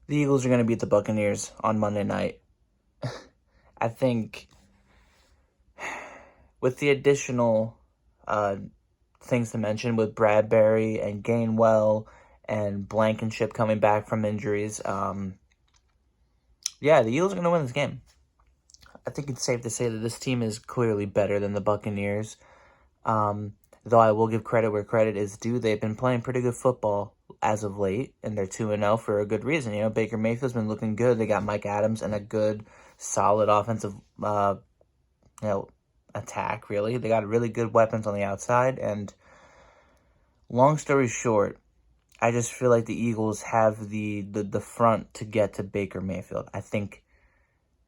The Eagles are going to beat the Buccaneers on Monday night. I think with the additional things to mention with Bradbury and Gainwell and Blankenship coming back from injuries, the Eagles are going to win this game. I think it's safe to say that this team is clearly better than the Buccaneers. Though I will give credit where credit is due. They've been playing pretty good football as of late, and they're 2-0 for a good reason. You know, Baker Mayfield's been looking good. They got Mike Adams and a good, solid offensive, attack, really. They got really good weapons on the outside, and long story short, I just feel like the Eagles have the front to get to Baker Mayfield. I think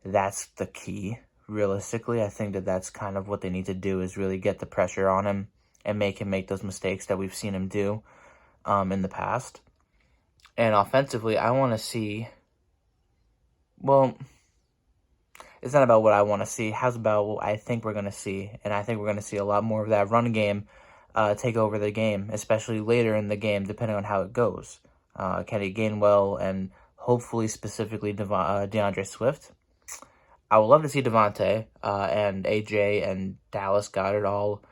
that's the key, realistically. I think that's kind of what they need to do is really get the pressure on him and make him make those mistakes that we've seen him do in the past. And offensively, I want to see, well, it's not about what I want to see. How's about what I think we're going to see? And I think we're going to see a lot more of that run game take over the game, especially later in the game, depending on how it goes. Kenny Gainwell and hopefully specifically DeAndre Swift. I would love to see Devontae and AJ and Dallas Goedert all,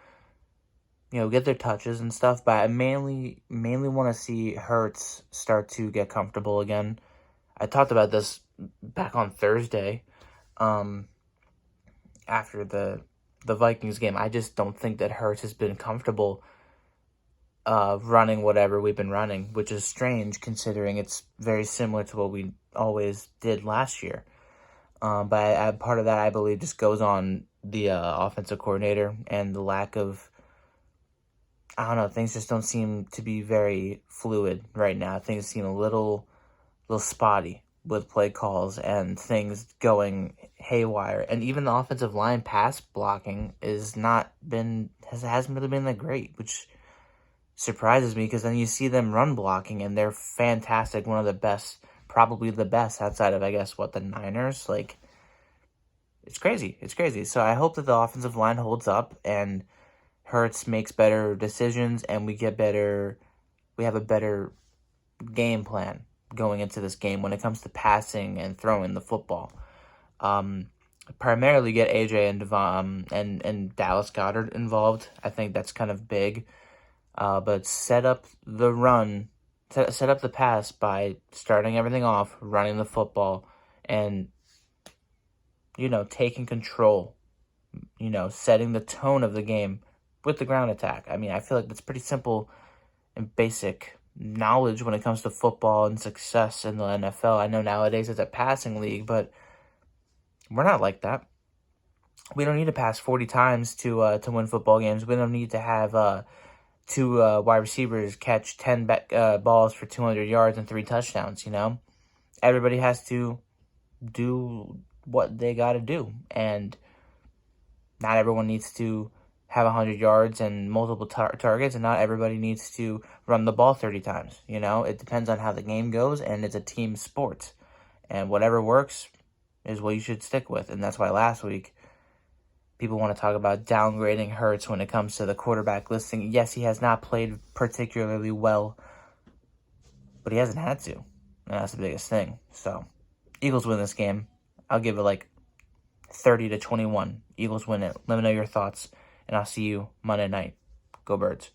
get their touches and stuff. But I mainly want to see Hurts start to get comfortable again. I talked about this back on Thursday after the Vikings game. I just don't think that Hurts has been comfortable running whatever we've been running, which is strange considering it's very similar to what we always did last year. But part of that, I believe, just goes on the offensive coordinator and the lack of, I don't know, things just don't seem to be very fluid right now. Things seem a little spotty with play calls and things going haywire. And even the offensive line pass blocking hasn't really been that great, which surprises me because then you see them run blocking and they're fantastic, one of the best, probably the best outside of, I guess, the Niners. It's crazy. So I hope that the offensive line holds up and Hurts makes better decisions and we have a better game plan going into this game when it comes to passing and throwing the football. Primarily get AJ and Dallas Goedert involved. I think that's kind of big. But set up the run, set up the pass by starting everything off, running the football, and, taking control, setting the tone of the game with the ground attack. I mean, I feel like that's pretty simple and basic knowledge when it comes to football and success in the NFL. I know nowadays it's a passing league, but we're not like that. We don't need to pass 40 times to win football games. We don't need to have two wide receivers catch 10 balls for 200 yards and 3 touchdowns, Everybody has to do what they got to do, and not everyone needs to have 100 yards and multiple targets, and not everybody needs to run the ball 30 times, It depends on how the game goes, and it's a team sport, and whatever works is what you should stick with, and that's why last week people want to talk about downgrading Hurts when it comes to the quarterback listing. Yes, he has not played particularly well, but he hasn't had to, and that's the biggest thing. So, Eagles win this game. I'll give it 30-21. Eagles win it. Let me know your thoughts, and I'll see you Monday night. Go Birds.